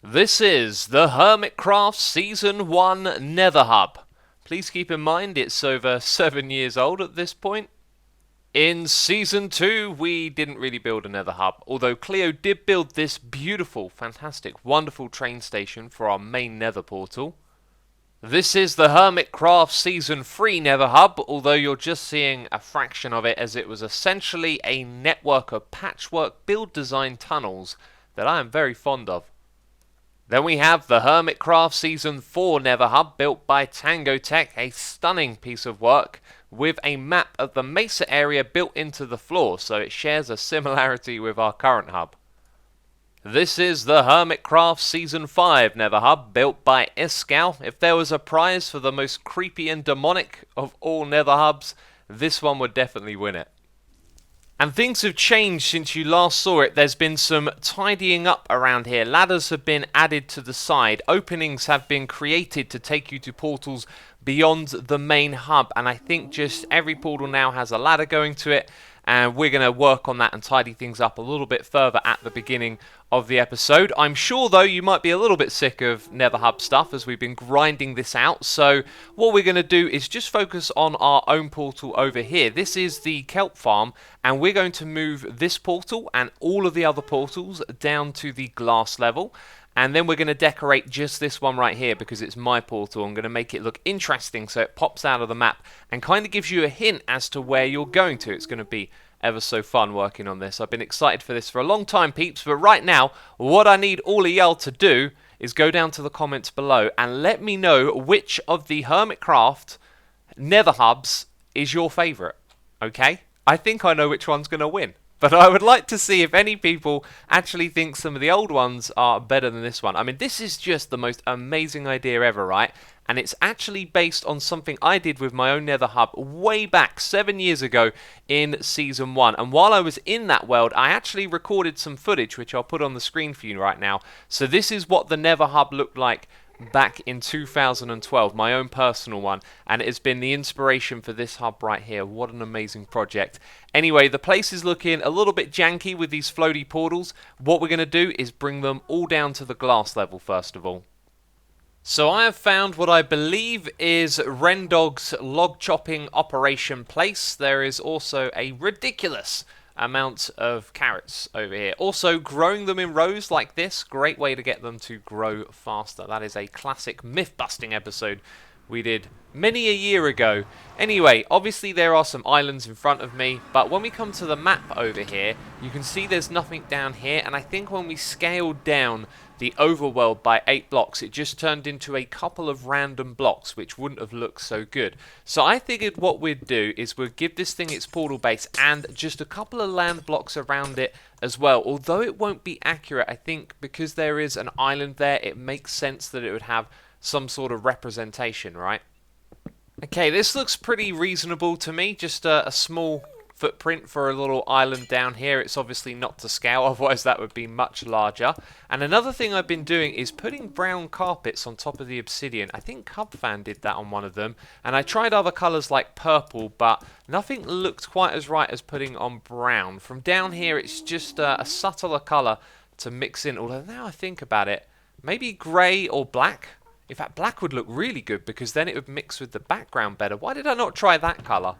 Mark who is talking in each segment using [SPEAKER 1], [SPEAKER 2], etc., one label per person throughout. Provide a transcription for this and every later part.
[SPEAKER 1] This is the Hermitcraft Season 1 Nether Hub. Please keep in mind it's over 7 years old at this point. In Season 2 we didn't really build a Nether Hub, although Cleo did build this beautiful, fantastic, wonderful train station for our main Nether portal. This is the Hermitcraft Season 3 Nether Hub, although you're just seeing a fraction of it as it was essentially a network of patchwork build design tunnels that I am very fond of. Then we have the Hermitcraft Season 4 Nether Hub built by Tango Tech, a stunning piece of work with a map of the Mesa area built into the floor, so it shares a similarity with our current hub. This is the Hermitcraft Season 5 Nether Hub built by Iskal. If there was a prize for the most creepy and demonic of all Nether Hubs, this one would definitely win it. And things have changed since you last saw it. There's been some tidying up around here. Ladders have been added to the side. Openings have been created to take you to portals beyond the main hub. And I think just every portal now has a ladder going to it. And we're going to work on that and tidy things up a little bit further at the beginning of the episode. I'm sure, though, you might be a little bit sick of Nether Hub stuff as we've been grinding this out. So what we're going to do is just focus on our own portal over here. This is the Kelp Farm, and we're going to move this portal and all of the other portals down to the glass level. And then we're going to decorate just this one right here because it's my portal. I'm going to make it look interesting so it pops out of the map and kind of gives you a hint as to where you're going to. It's going to be ever so fun working on this. I've been excited for this for a long time, peeps, but right now, what I need all of y'all to do is go down to the comments below and let me know which of the Hermitcraft Nether Hubs is your favourite, okay? I think I know which one's going to win. But I would like to see if any people actually think some of the old ones are better than this one. I mean, this is just the most amazing idea ever, right? And it's actually based on something I did with my own Nether Hub way back 7 years ago in Season 1. And while I was in that world, I actually recorded some footage, which I'll put on the screen for you right now. So this is what the Nether Hub looked like back in 2012, my own personal one, and it has been the inspiration for this hub right here. What an amazing project. Anyway, the place is looking a little bit janky with these floaty portals. What we're going to do is bring them all down to the glass level first of all. So I have found what I believe is Rendog's log chopping operation place. There is also a ridiculous amount of carrots over here. Also, growing them in rows like this, great way to get them to grow faster. That is a classic myth-busting episode we did many a year ago. Anyway, obviously there are some islands in front of me, but when we come to the map over here, you can see there's nothing down here, and I think when we scaled down the overworld by 8 blocks, it just turned into a couple of random blocks, which wouldn't have looked so good. So I figured what we'd do is we'd give this thing its portal base and just a couple of land blocks around it as well. Although it won't be accurate, I think because there is an island there, it makes sense that it would have some sort of representation, right? Okay, this looks pretty reasonable to me. Just a small footprint for a little island down here. It's obviously not to scale, otherwise that would be much larger. And another thing I've been doing is putting brown carpets on top of the obsidian. I think Cubfan did that on one of them. And I tried other colours like purple, but nothing looked quite as right as putting on brown. From down here, it's just a subtler colour to mix in. Although now I think about it, maybe grey or black. In fact, black would look really good because then it would mix with the background better. Why did I not try that colour?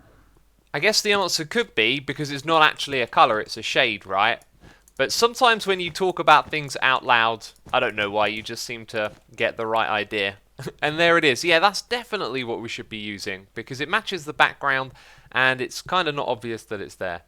[SPEAKER 1] I guess the answer could be because it's not actually a colour, it's a shade, right? But sometimes when you talk about things out loud, I don't know why, you just seem to get the right idea. And there it is. Yeah, that's definitely what we should be using because it matches the background and it's kind of not obvious that it's there.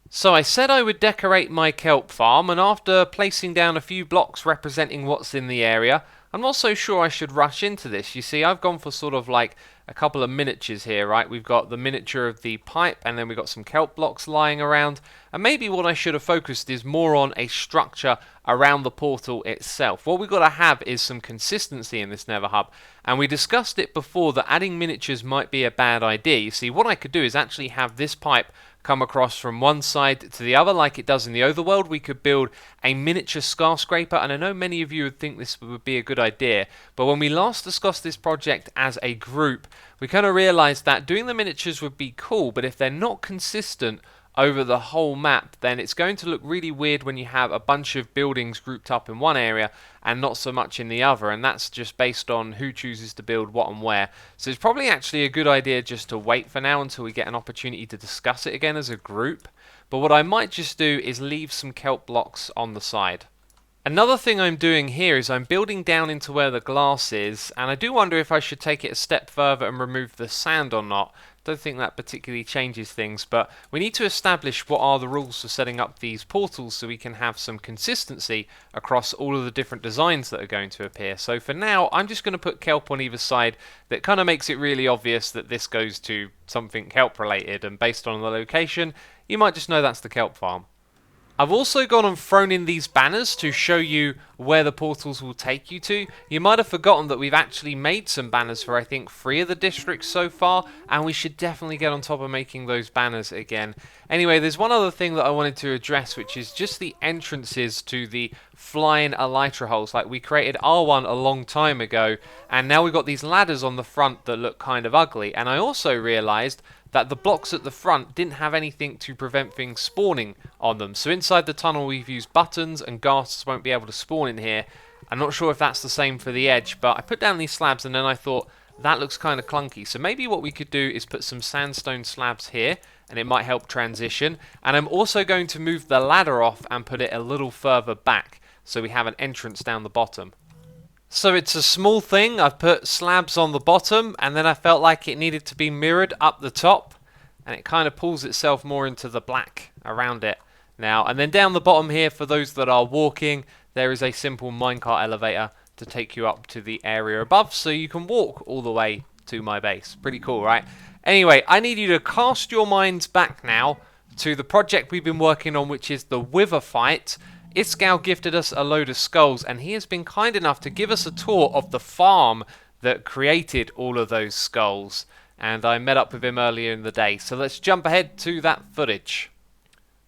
[SPEAKER 1] So I said I would decorate my kelp farm, and after placing down a few blocks representing what's in the area, I'm not so sure I should rush into this. You see, I've gone for sort of like a couple of miniatures here, right? We've got the miniature of the pipe, and then we've got some kelp blocks lying around. And maybe what I should have focused is more on a structure around the portal itself. What we've got to have is some consistency in this Nether Hub. And we discussed it before that adding miniatures might be a bad idea. You see, what I could do is actually have this pipe come across from one side to the other like it does in the overworld. We could build a miniature skyscraper, and I know many of you would think this would be a good idea, but when we last discussed this project as a group, we kind of realized that doing the miniatures would be cool, but if they're not consistent over the whole map, then it's going to look really weird when you have a bunch of buildings grouped up in one area and not so much in the other, and that's just based on who chooses to build what and where. So it's probably actually a good idea just to wait for now until we get an opportunity to discuss it again as a group. But what I might just do is leave some kelp blocks on the side. Another thing I'm doing here is I'm building down into where the glass is, and I do wonder if I should take it a step further and remove the sand or not. Don't think that particularly changes things, but we need to establish what are the rules for setting up these portals so we can have some consistency across all of the different designs that are going to appear. So for now, I'm just going to put kelp on either side. That kind of makes it really obvious that this goes to something kelp related, and based on the location, you might just know that's the kelp farm. I've also gone and thrown in these banners to show you where the portals will take you to. You might have forgotten that we've actually made some banners for I think 3 of the districts so far, and we should definitely get on top of making those banners again. Anyway, there's one other thing that I wanted to address, which is just the entrances to the flying elytra holes. Like, we created R1 a long time ago, and now we've got these ladders on the front that look kind of ugly. And I also realised that the blocks at the front didn't have anything to prevent things spawning on them. So inside the tunnel we've used buttons, and ghasts won't be able to spawn in here. I'm not sure if that's the same for the edge, but I put down these slabs and then I thought that looks kind of clunky. So maybe what we could do is put some sandstone slabs here, and it might help transition. And I'm also going to move the ladder off and put it a little further back so we have an entrance down the bottom. So it's a small thing. I've put slabs on the bottom, and then I felt like it needed to be mirrored up the top, and it kind of pulls itself more into the black around it now. And then down the bottom here, for those that are walking, there is a simple minecart elevator to take you up to the area above, so you can walk all the way to my base. Pretty cool, right? Anyway, I need you to cast your minds back now to the project we've been working on, which is the Wither fight. Iskall gifted us a load of skulls, and he has been kind enough to give us a tour of the farm that created all of those skulls. And I met up with him earlier in the day, so let's jump ahead to that footage.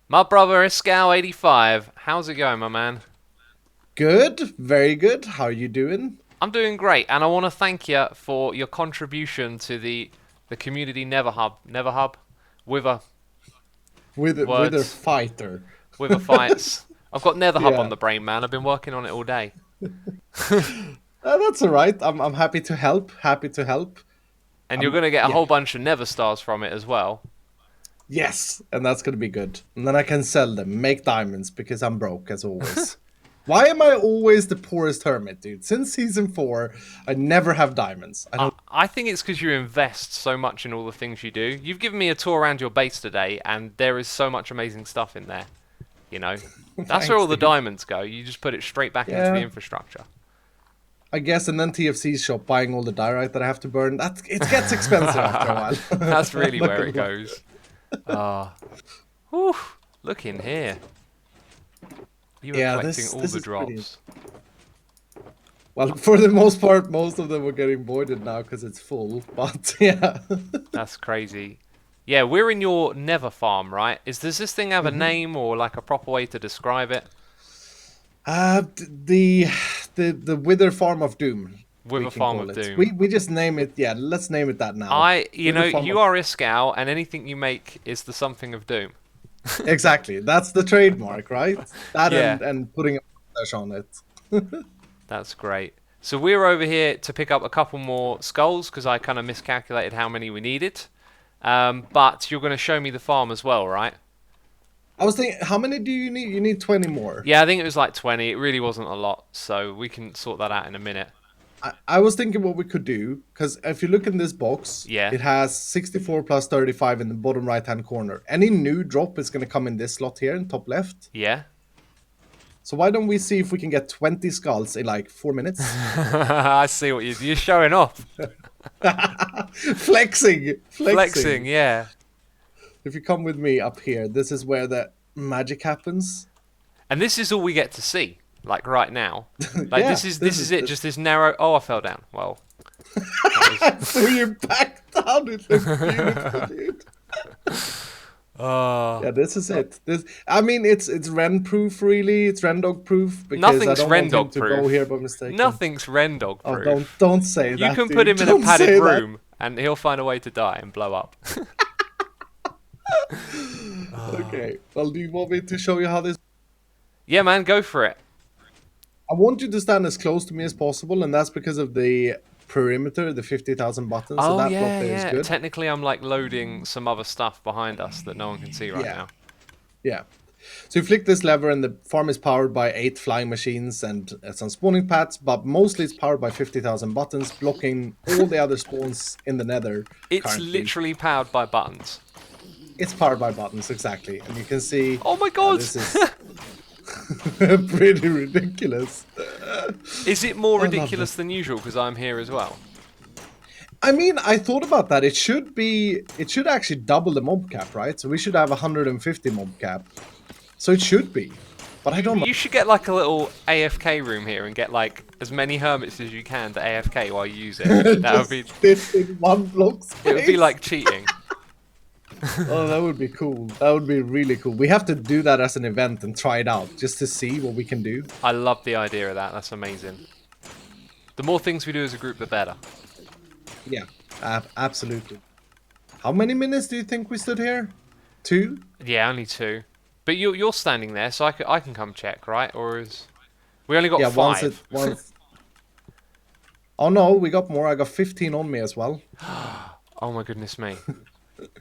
[SPEAKER 1] My brother Iskall85, how's it going, my man?
[SPEAKER 2] Good, very good. How are you doing?
[SPEAKER 1] I'm doing great, and I want to thank you for your contribution to the community Nether Hub. Nether Hub? Wither
[SPEAKER 2] fighter.
[SPEAKER 1] Wither fights. I've got Nether Hub
[SPEAKER 2] Yeah.
[SPEAKER 1] on the brain, man. I've been working on it all day.
[SPEAKER 2] That's all right. I'm happy to help. Happy to help.
[SPEAKER 1] And you're going to get a
[SPEAKER 2] yeah.
[SPEAKER 1] whole bunch of Nether stars from it as well.
[SPEAKER 2] Yes, and that's gonna be good. And then I can sell them, make diamonds, because I'm broke as always. Why am I always the poorest hermit, dude? Since season 4, I never have diamonds.
[SPEAKER 1] I think it's because you invest so much in all the things you do. You've given me a tour around your base today, and there is so much amazing stuff in there. You know, that's where all the diamonds go. You just put it straight back into the infrastructure.
[SPEAKER 2] I guess, and then TFC's shop buying all the diorite that I have to burn. It gets expensive after a while.
[SPEAKER 1] That's really where it goes. Whew, look in here. You are collecting all the drops.
[SPEAKER 2] Well, for the most part, most of them are getting voided now because it's full. But yeah,
[SPEAKER 1] that's crazy. Yeah, we're in your Nether farm, right? Does this thing have a name or like a proper way to describe it?
[SPEAKER 2] The Wither Farm of Doom.
[SPEAKER 1] Wither Farm of Doom.
[SPEAKER 2] We just name it. Yeah, let's name it that now.
[SPEAKER 1] You are Iskall, and anything you make is the something of doom.
[SPEAKER 2] Exactly. That's the trademark, right? That
[SPEAKER 1] yeah.
[SPEAKER 2] and putting a mustache on it.
[SPEAKER 1] That's great. So we're over here to pick up a couple more skulls because I kind of miscalculated how many we needed. But you're going to show me the farm as well, right?
[SPEAKER 2] I was thinking, how many do you need? You need 20 more.
[SPEAKER 1] Yeah, I think it was like 20. It really wasn't a lot, so we can sort that out in a minute.
[SPEAKER 2] I was thinking what we could do, because if you look in this box, it has 64 plus 35 in the bottom right-hand corner. Any new drop is going to come in this slot here in top left.
[SPEAKER 1] Yeah.
[SPEAKER 2] So why don't we see if we can get 20 skulls in like 4 minutes?
[SPEAKER 1] I see what you're showing off.
[SPEAKER 2] Flexing,
[SPEAKER 1] yeah.
[SPEAKER 2] If you come with me up here, this is where the magic happens.
[SPEAKER 1] And this is all we get to see. Like right now, like this is it. Just this narrow. Oh, I fell down. Well,
[SPEAKER 2] so you back down. It looks beautiful, dude. Yeah, this is it. I mean, it's Ren proof, really. It's Rendog proof because
[SPEAKER 1] nothing's
[SPEAKER 2] I don't
[SPEAKER 1] Rendog
[SPEAKER 2] want him to
[SPEAKER 1] proof.
[SPEAKER 2] Go here by mistake.
[SPEAKER 1] Nothing's Rendog proof.
[SPEAKER 2] Oh, don't say that.
[SPEAKER 1] You can
[SPEAKER 2] dude.
[SPEAKER 1] put him in
[SPEAKER 2] don't
[SPEAKER 1] a padded room, and he'll find a way to die and blow up.
[SPEAKER 2] Okay. Well, do you want me to show you how this?
[SPEAKER 1] Yeah, man, go for it.
[SPEAKER 2] I want you to stand as close to me as possible, and that's because of the perimeter, the 50,000 buttons. So
[SPEAKER 1] Oh,
[SPEAKER 2] that block
[SPEAKER 1] yeah,
[SPEAKER 2] there is
[SPEAKER 1] yeah.
[SPEAKER 2] good.
[SPEAKER 1] Technically, I'm like loading some other stuff behind us that no one can see right
[SPEAKER 2] Yeah.
[SPEAKER 1] now.
[SPEAKER 2] Yeah. So you flick this lever, and the farm is powered by 8 flying machines and some spawning pads, but mostly it's powered by 50,000 buttons, blocking all the other spawns in the Nether
[SPEAKER 1] It's
[SPEAKER 2] currently.
[SPEAKER 1] literally powered by buttons.
[SPEAKER 2] It's powered by buttons, exactly. And you can see
[SPEAKER 1] Oh my god!
[SPEAKER 2] this is pretty ridiculous.
[SPEAKER 1] Is it more
[SPEAKER 2] I love
[SPEAKER 1] ridiculous
[SPEAKER 2] it.
[SPEAKER 1] than usual because I'm here as well?
[SPEAKER 2] I mean, I thought about that. It should actually double the mob cap, right? So we should have 150 mob cap. So it should be. But I don't know.
[SPEAKER 1] You should get like a little AFK room here and get like as many hermits as you can to AFK while you use it. That would be.
[SPEAKER 2] Just fit in one block space.
[SPEAKER 1] It would be like cheating.
[SPEAKER 2] Oh, that would be cool. That would be really cool. We have to do that as an event and try it out just to see what we can do.
[SPEAKER 1] I love the idea of that. That's amazing. The more things we do as a group, the better.
[SPEAKER 2] Yeah, absolutely. How many minutes do you think we stood here? 2?
[SPEAKER 1] Yeah, only 2. But you're standing there, so I can come check, right? Or is we only got
[SPEAKER 2] Yeah,
[SPEAKER 1] 5?
[SPEAKER 2] once. Oh no, we got more. I got 15 on me as well.
[SPEAKER 1] Oh my goodness me.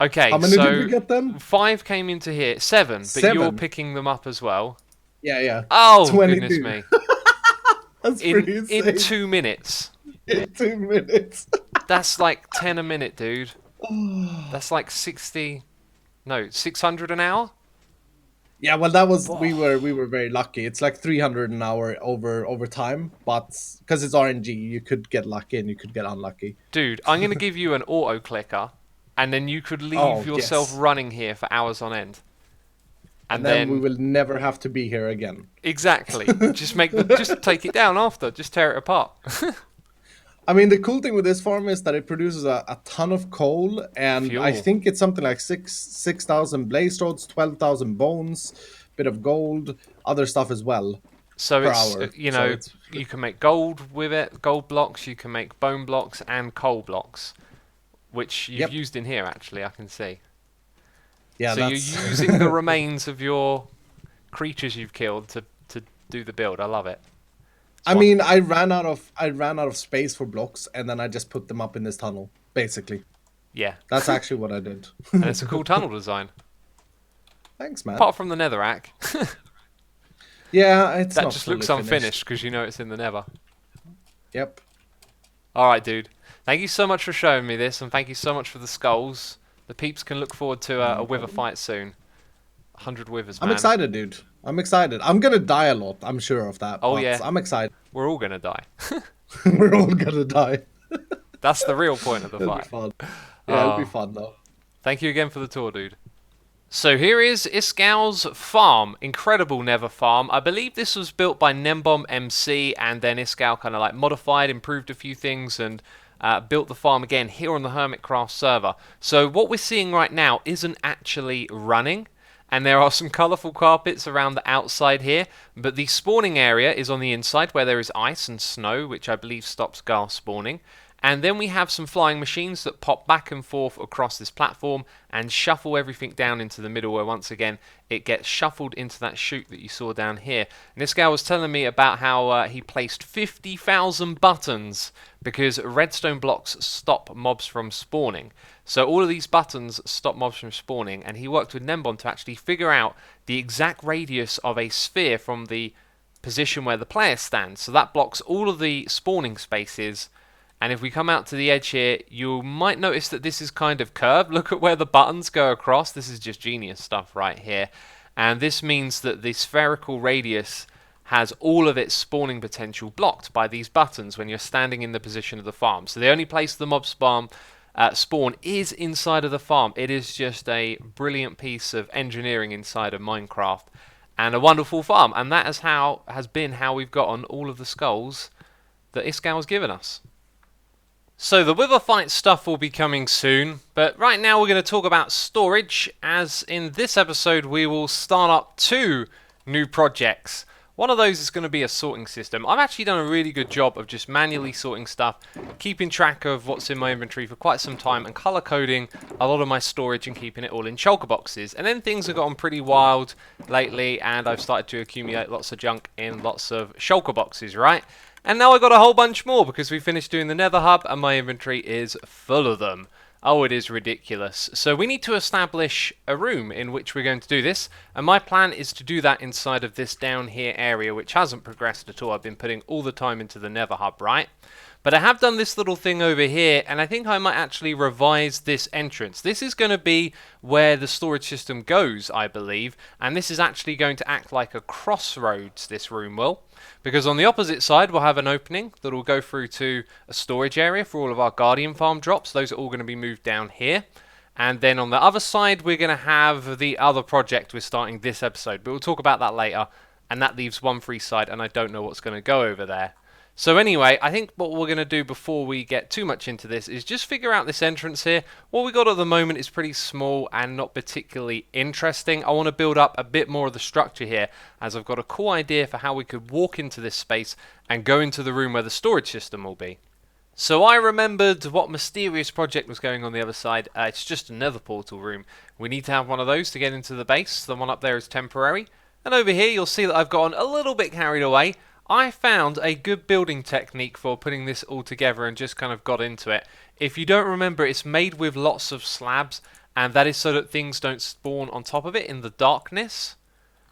[SPEAKER 1] Okay,
[SPEAKER 2] How many
[SPEAKER 1] so
[SPEAKER 2] did we get then?
[SPEAKER 1] 5 came into here. 7, but you're
[SPEAKER 2] 7?
[SPEAKER 1] picking them up as well.
[SPEAKER 2] Yeah.
[SPEAKER 1] Oh
[SPEAKER 2] 22.
[SPEAKER 1] goodness me!
[SPEAKER 2] That's pretty insane.
[SPEAKER 1] In 2 minutes.
[SPEAKER 2] In 2 minutes.
[SPEAKER 1] That's like 10 a minute, dude. That's like 60. No, 600 an hour.
[SPEAKER 2] Yeah, well, that was we were very lucky. It's like 300 an hour over time, but because it's RNG, you could get lucky and you could get unlucky.
[SPEAKER 1] Dude, I'm gonna give you an auto clicker, and then you could leave
[SPEAKER 2] Oh,
[SPEAKER 1] yourself
[SPEAKER 2] yes.
[SPEAKER 1] running here for hours on end.
[SPEAKER 2] And then we will never have to be here again.
[SPEAKER 1] Exactly. Just take it down after. Just tear it apart.
[SPEAKER 2] I mean, the cool thing with this farm is that it produces a ton of coal, and
[SPEAKER 1] Fuel.
[SPEAKER 2] I think it's something like 6,000 blaze rods, 12,000 bones, bit of gold, other stuff as well.
[SPEAKER 1] So
[SPEAKER 2] per
[SPEAKER 1] it's
[SPEAKER 2] hour.
[SPEAKER 1] you
[SPEAKER 2] So
[SPEAKER 1] know
[SPEAKER 2] it's-
[SPEAKER 1] you can make gold with it, gold blocks. You can make bone blocks and coal blocks, which you've
[SPEAKER 2] Yep.
[SPEAKER 1] used in here. Actually, I can see.
[SPEAKER 2] Yeah,
[SPEAKER 1] So you're using the remains of your creatures you've killed to do the build. I love it.
[SPEAKER 2] I mean, I ran out of space for blocks, and then I just put them up in this tunnel. Basically,
[SPEAKER 1] Yeah,
[SPEAKER 2] that's actually what I did.
[SPEAKER 1] and it's a cool tunnel design.
[SPEAKER 2] Thanks, man.
[SPEAKER 1] Apart from the netherrack,
[SPEAKER 2] Yeah, it's
[SPEAKER 1] that
[SPEAKER 2] not
[SPEAKER 1] just
[SPEAKER 2] fully
[SPEAKER 1] looks
[SPEAKER 2] finished.
[SPEAKER 1] unfinished because you know it's in the nether.
[SPEAKER 2] Yep.
[SPEAKER 1] All right, dude. Thank you so much for showing me this, and thank you so much for the skulls. The peeps can look forward to a wither fight soon. 100 withers, man.
[SPEAKER 2] I'm excited, dude. I'm excited. I'm gonna die a lot. I'm sure of that.
[SPEAKER 1] Oh,
[SPEAKER 2] but
[SPEAKER 1] yeah.
[SPEAKER 2] I'm excited.
[SPEAKER 1] We're all gonna die.
[SPEAKER 2] We're all gonna die.
[SPEAKER 1] That's the real point of the
[SPEAKER 2] It'll be
[SPEAKER 1] fight.
[SPEAKER 2] fun. Yeah, it'll be fun though.
[SPEAKER 1] Thank you again for the tour, dude. So here is Iscal's farm. Incredible Nether farm. I believe this was built by Nembomb MC, and then Iscal kind of like modified, improved a few things, and built the farm again here on the Hermitcraft server. So what we're seeing right now isn't actually running, and there are some colourful carpets around the outside here, but the spawning area is on the inside where there is ice and snow, which I believe stops ghast spawning. And then we have some flying machines that pop back and forth across this platform and shuffle everything down into the middle, where once again it gets shuffled into that chute that you saw down here. And this guy was telling me about how he placed 50,000 buttons because redstone blocks stop mobs from spawning. So all of these buttons stop mobs from spawning, and he worked with Nembon to actually figure out the exact radius of a sphere from the position where the player stands. So that blocks all of the spawning spaces. And if we come out to the edge here, you might notice that this is kind of curved. Look at where the buttons go across. This is just genius stuff right here. And this means that the spherical radius has all of its spawning potential blocked by these buttons when you're standing in the position of the farm. So the only place the mob spawn is inside of the farm. It is just a brilliant piece of engineering inside of Minecraft and a wonderful farm. And that is has been how we've gotten all of the skulls that Iscal has given us. So the Wither Fight stuff will be coming soon, but right now we're going to talk about storage, as in this episode we will start up 2 new projects. One of those is going to be a sorting system. I've actually done a really good job of just manually sorting stuff, keeping track of what's in my inventory for quite some time, and color coding a lot of my storage and keeping it all in shulker boxes. And then things have gotten pretty wild lately, and I've started to accumulate lots of junk in lots of shulker boxes, right? And now I've got a whole bunch more because we finished doing the Nether Hub and my inventory is full of them. Oh, it is ridiculous. So we need to establish a room in which we're going to do this, and my plan is to do that inside of this down here area, which hasn't progressed at all. I've been putting all the time into the Nether Hub, right? But I have done this little thing over here, and I think I might actually revise this entrance. This is going to be where the storage system goes, I believe, and this is actually going to act like a crossroads, this room will. Because on the opposite side, we'll have an opening that will go through to a storage area for all of our Guardian Farm drops. Those are all going to be moved down here. And then on the other side, we're going to have the other project we're starting this episode. But we'll talk about that later. And that leaves one free side, and I don't know what's going to go over there. So anyway, I think what we're going to do before we get too much into this is just figure out this entrance here. What we got at the moment is pretty small and not particularly interesting. I want to build up a bit more of the structure here, as I've got a cool idea for how we could walk into this space and go into the room where the storage system will be. So I remembered what mysterious project was going on the other side. It's just a nether portal room. We need to have one of those to get into the base. The one up there is temporary. And over here you'll see that I've gotten a little bit carried away. I found a good building technique for putting this all together and just kind of got into it. If you don't remember, it's made with lots of slabs, and that is so that things don't spawn on top of it in the darkness.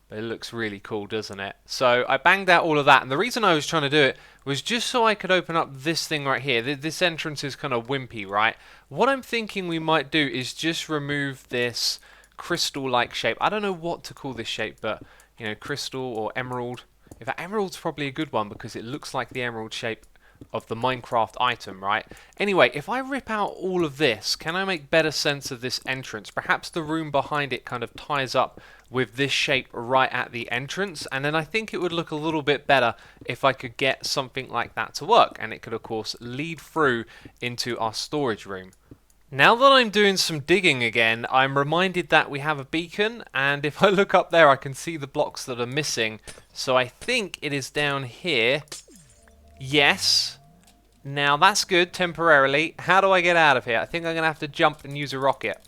[SPEAKER 1] But it looks really cool, doesn't it? So I banged out all of that, and the reason I was trying to do it was just so I could open up this thing right here. This entrance is kind of wimpy, right? What I'm thinking we might do is just remove this crystal-like shape. I don't know what to call this shape, but, you know, crystal or emerald. In fact, emerald's probably a good one because it looks like the emerald shape of the Minecraft item, right? Anyway, if I rip out all of this, can I make better sense of this entrance? Perhaps the room behind it kind of ties up with this shape right at the entrance, and then I think it would look a little bit better if I could get something like that to work, and it could of course lead through into our storage room. Now that I'm doing some digging again, I'm reminded that we have a beacon, and if I look up there I can see the blocks that are missing. So I think it is down here. Yes. Now that's good, temporarily. How do I get out of here? I think I'm going to have to jump and use a rocket.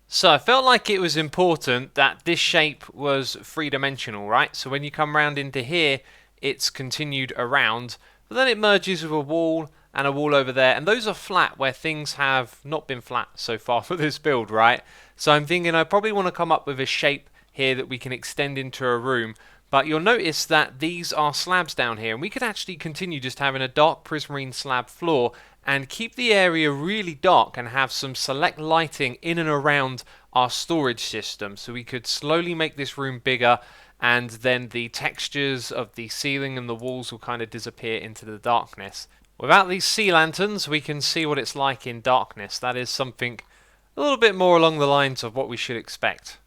[SPEAKER 1] So I felt like it was important that this shape was three-dimensional, right? So when you come round into here, it's continued around, but then it merges with a wall and a wall over there, and those are flat where things have not been flat so far for this build, right? So I'm thinking I probably want to come up with a shape here that we can extend into a room, but you'll notice that these are slabs down here, and we could actually continue just having a dark prismarine slab floor and keep the area really dark and have some select lighting in and around our storage system, so we could slowly make this room bigger, and then the textures of the ceiling and the walls will kind of disappear into the darkness. Without these sea lanterns, we can see what it's like in darkness. That is something a little bit more along the lines of what we should expect.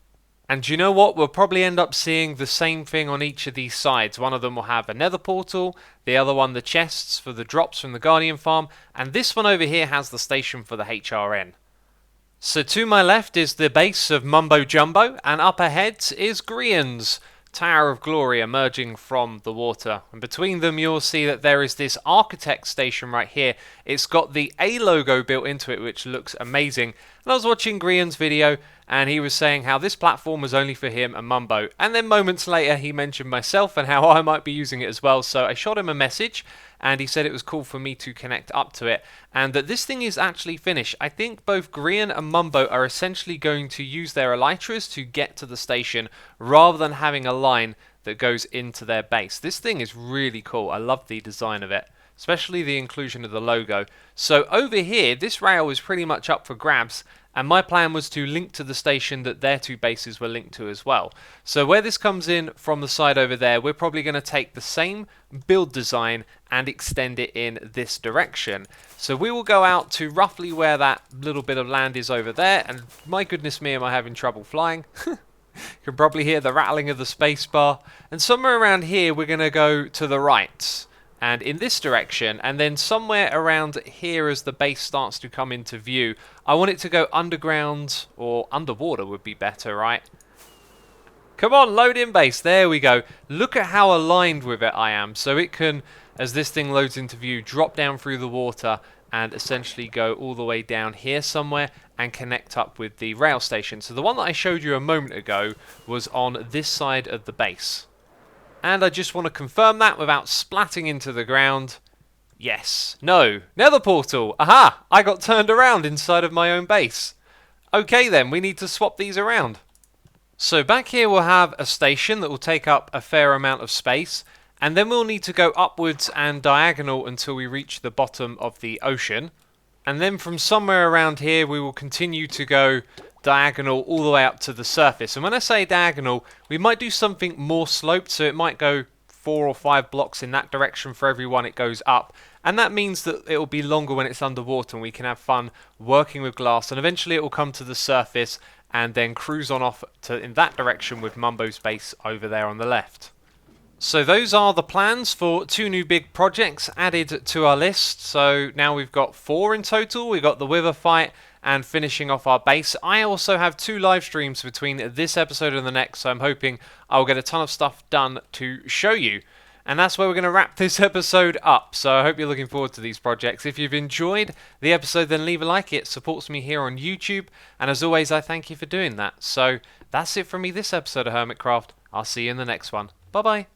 [SPEAKER 1] And you know what? We'll probably end up seeing the same thing on each of these sides. One of them will have a nether portal, the other one the chests for the drops from the Guardian Farm, and this one over here has the station for the HRN. So to my left is the base of Mumbo Jumbo, and up ahead is Grian's Tower of Glory emerging from the water, and between them you'll see that there is this architect station right here. It's got the A logo built into it, which looks amazing. And I was watching Grian's video, and he was saying how this platform was only for him and Mumbo, and then moments later he mentioned myself and how I might be using it as well. So I shot him a message, and he said it was cool for me to connect up to it, and that this thing is actually finished. I think both Grian and Mumbo are essentially going to use their elytras to get to the station rather than having a line that goes into their base. This thing is really cool. I love the design of it, especially the inclusion of the logo. So over here, this rail is pretty much up for grabs, and my plan was to link to the station that their two bases were linked to as well. So where this comes in from the side over there, we're probably going to take the same build design and extend it in this direction. So we will go out to roughly where that little bit of land is over there, and my goodness me, am I having trouble flying. You can probably hear the rattling of the spacebar. And somewhere around here, we're going to go to the right and in this direction, and then somewhere around here as the base starts to come into view, I want it to go underground, or underwater would be better, right? Come on, load in base. There we go. Look at how aligned with it I am. So it can, as this thing loads into view, drop down through the water and essentially go all the way down here somewhere and connect up with the rail station. So the one that I showed you a moment ago was on this side of the base. And I just want to confirm that without splatting into the ground. Yes. No. Nether portal. Aha! I got turned around inside of my own base. Okay then, we need to swap these around. So back here we'll have a station that will take up a fair amount of space, and then we'll need to go upwards and diagonal until we reach the bottom of the ocean. And then from somewhere around here we will continue to go diagonal all the way up to the surface. And when I say diagonal, we might do something more sloped, so it might go 4 or 5 blocks in that direction for every one it goes up. And that means that it will be longer when it's underwater and we can have fun working with glass, and eventually it will come to the surface and then cruise on off to in that direction with Mumbo's base over there on the left. So those are the plans for 2 new big projects added to our list. So now we've got 4 in total. We've got the Wither fight and finishing off our base. I also have 2 live streams between this episode and the next, so I'm hoping I'll get a ton of stuff done to show you. And that's where we're going to wrap this episode up. So I hope you're looking forward to these projects. If you've enjoyed the episode, then leave a like. It supports me here on YouTube. And as always, I thank you for doing that. So that's it from me this episode of Hermitcraft. I'll see you in the next one. Bye-bye.